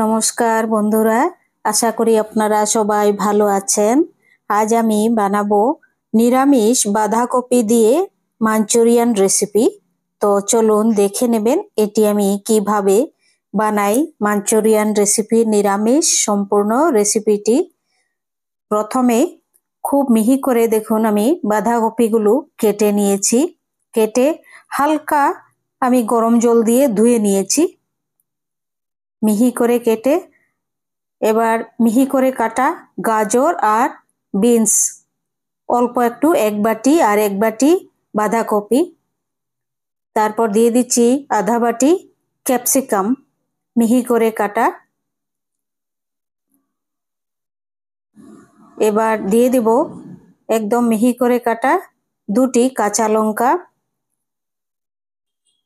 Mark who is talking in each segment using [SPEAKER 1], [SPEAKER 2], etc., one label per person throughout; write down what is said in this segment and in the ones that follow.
[SPEAKER 1] নমস্কার বন্ধুরা, আশা করি আপনারা সবাই ভালো আছেন। আজ আমি বানাবো নিরামিষ বাঁধাকপি দিয়ে মাঞ্চুরিয়ান রেসিপি। তো চলুন দেখে নেবেন এটি আমি কিভাবে বানাই। মাঞ্চুরিয়ান রেসিপি নিরামিষ সম্পূর্ণ রেসিপিটি প্রথমে খুব মিহি করে দেখুন আমি বাঁধাকপিগুলো কেটে নিয়েছি। কেটে হালকা আমি গরম জল দিয়ে ধুয়ে নিয়েছি মিহি করে কেটে। এবার মিহি করে কাটা গাজর আর বিনস অল্প একটু, এক বাটি আর এক বাটি বাঁধাকপি। তারপর দিয়ে দিচ্ছি আধা বাটি ক্যাপসিকাম মিহি করে কাটা। এবার দিয়ে দেব একদম মিহি করে কাটা দুটি কাঁচা লঙ্কা।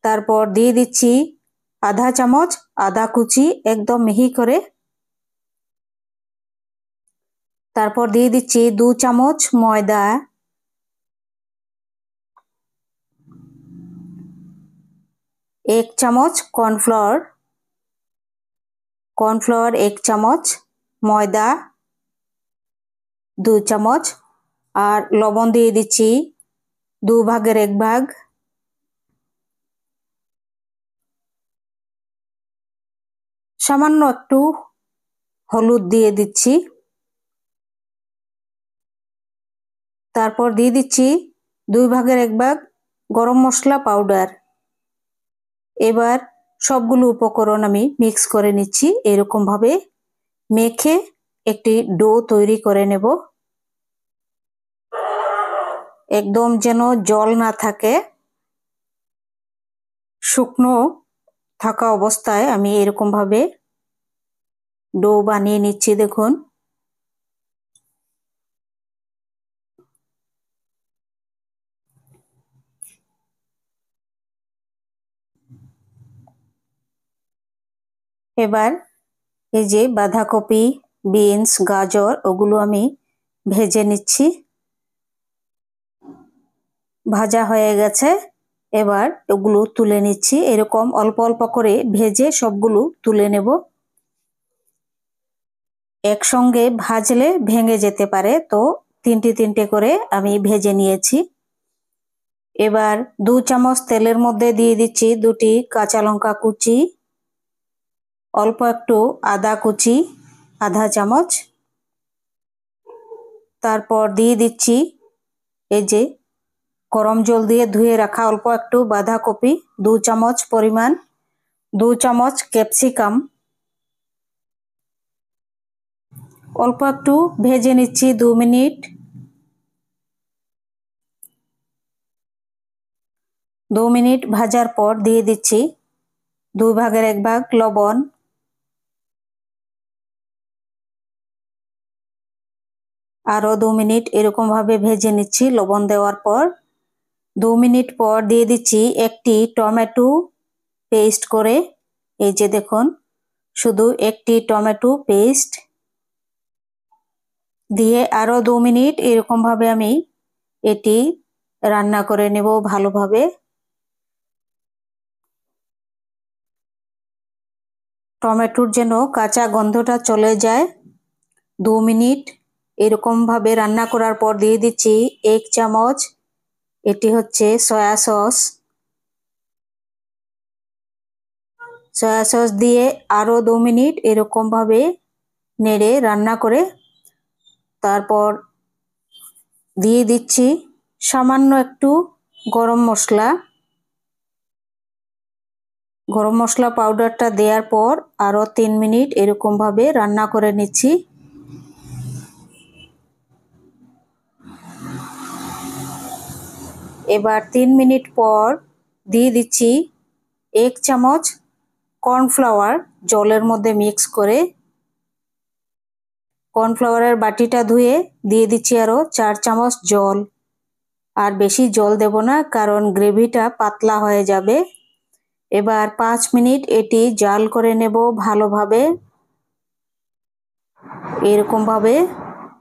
[SPEAKER 1] তারপর দিয়ে দিচ্ছি আধা চামচ আদা কুচি একদম মিহি করে। তারপর দিয়ে দিচ্ছি 2 চামচ ময়দা, 1 চামচ কর্নফ্লাওয়ার 1 চামচ, ময়দা 2 চামচ আর লবণ দিয়ে দিচ্ছি 2 ভাগের 1 ভাগ। সামান্য একটু হলুদ দিয়ে দিচ্ছি। তারপর দিয়ে দিচ্ছি 2 ভাগের 1 ভাগ গরম মশলা পাউডার। এবার সবগুলো উপকরণ আমি মিক্স করে নিচ্ছি। এরকম ভাবে মেখে একটি ডো তৈরি করে নেব। একদম যেন জল না থাকে, শুকনো থাকা অবস্থায় আমি এরকম ভাবে ডো বানিয়ে নিচ্ছি। দেখুন এবার এই যে বাঁধাকপি, বিনস, গাজর ওগুলো আমি ভেজে নিচ্ছি। ভাজা হয়ে গেছে, এবার ওগুলো তুলে নিচ্ছি। এরকম অল্প অল্প করে ভেজে সবগুলো তুলে নেব। একসঙ্গে ভাজলে ভেঙে যেতে পারে, তো তিনটে তিনটে করে আমি ভেজে নিয়েছি। এবার 2 চামচ তেলের মধ্যে দিয়ে দিচ্ছি 2টি কাঁচা লঙ্কা কুচি, অল্প একটু আদা কুচি আধা চামচ। তারপর দিয়ে দিচ্ছি এই যে গরম জল দিয়ে ধুয়ে রাখা অল্প একটু বাঁধাকপি 2 চামচ পরিমাণ, 2 চামচ ক্যাপসিকাম অল্প একটু ভেজে নিচ্ছি 2 মিনিট। 2 মিনিট ভাজার পর দিয়ে দিচ্ছি 2 ভাগের 1 ভাগ লবণ। আরও 2 মিনিট এরকম ভাবে ভেজে নিচ্ছি লবণ দেওয়ার পর। 2 মিনিট পর দিয়ে দিচ্ছি একটি টমেটো পেস্ট করে। এই যে দেখুন শুধু একটি টমেটো পেস্ট দিয়ে আরও 2 মিনিট এরকম ভাবে আমি এটি রান্না করে নেব ভালোভাবে। টমেটোর যেন কাঁচা গন্ধটা চলে যায়। 2 মিনিট এরকম ভাবে রান্না করার পর দিয়ে দিচ্ছি 1 চামচ, এটি হচ্ছে সয়া সস। সয়া সস দিয়ে আরও 2 মিনিট এরকম ভাবে নেড়ে রান্না করে তারপর দিয়ে দিচ্ছি সামান্য একটু গরম মশলা পাউডারটা দেওয়ার পর আরও 3 মিনিট এরকম ভাবে রান্না করে নিচ্ছি। এবার 3 মিনিট পর দিয়ে দিচ্ছি 1 চামচ কর্নফ্লাওয়ার জলের মধ্যে মিক্স করে। কর্নফ্লাওয়ারের বাটিটা ধুয়ে দিয়ে দিচ্ছি আরও 4 চামচ জল। আর বেশি জল দেব না, কারণ গ্রেভিটা পাতলা হয়ে যাবে। এবার 5 মিনিট এটি জাল করে নেব ভালোভাবে। এরকম ভাবে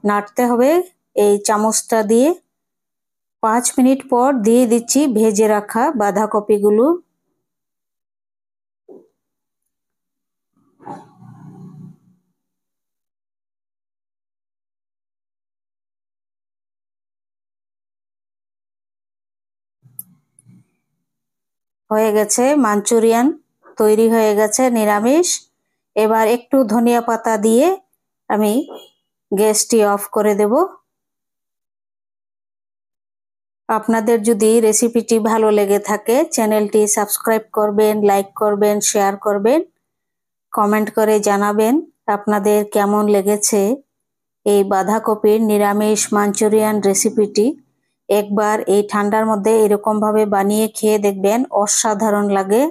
[SPEAKER 1] নাড়তে হবে এই চামচটা দিয়ে। 5 মিনিট পর দিয়ে দিচ্ছি ভেজে রাখা বাঁধাকপিগুলো। হয়ে গেছে, মাঞ্চুরিয়ান তৈরি হয়ে গেছে নিরামিষ। এবার একটু ধনিয়া পাতা দিয়ে আমি গ্যাসটি অফ করে দেব। আপনাদের যদি রেসিপিটি ভালো লেগে থাকে চ্যানেলটি সাবস্ক্রাইব করবেন, লাইক করবেন, শেয়ার করবেন, কমেন্ট করে জানাবেন আপনাদের কেমন লেগেছে এই বাঁধাকপির নিরামিষ মাঞ্চুরিয়ান রেসিপিটি। একবার এই ঠান্ডার মধ্যে এরকম ভাবে বানিয়ে খেয়ে দেখবেন, অসাধারণ লাগে,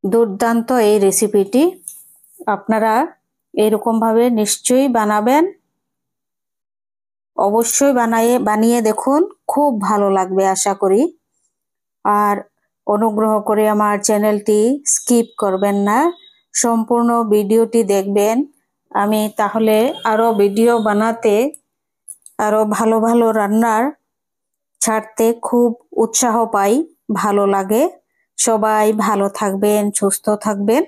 [SPEAKER 1] দুর্দান্ত এই রেসিপিটি। আপনারা এরকম ভাবে নিশ্চয়ই বানাবেন, অবশ্যই বানিয়ে দেখুন, খুব ভালো লাগবে আশা করি। আর অনুগ্রহ করে আমার চ্যানেলটি স্কিপ করবেন না, সম্পূর্ণ ভিডিওটি দেখবেন। আমি তাহলে আরো ভিডিও বানাতে, আরো ভালো ভালো রান্নার ছাড়তে খুব উৎসাহ পাই, ভালো লাগে। সবাই ভালো থাকবেন, সুস্থ থাকবেন।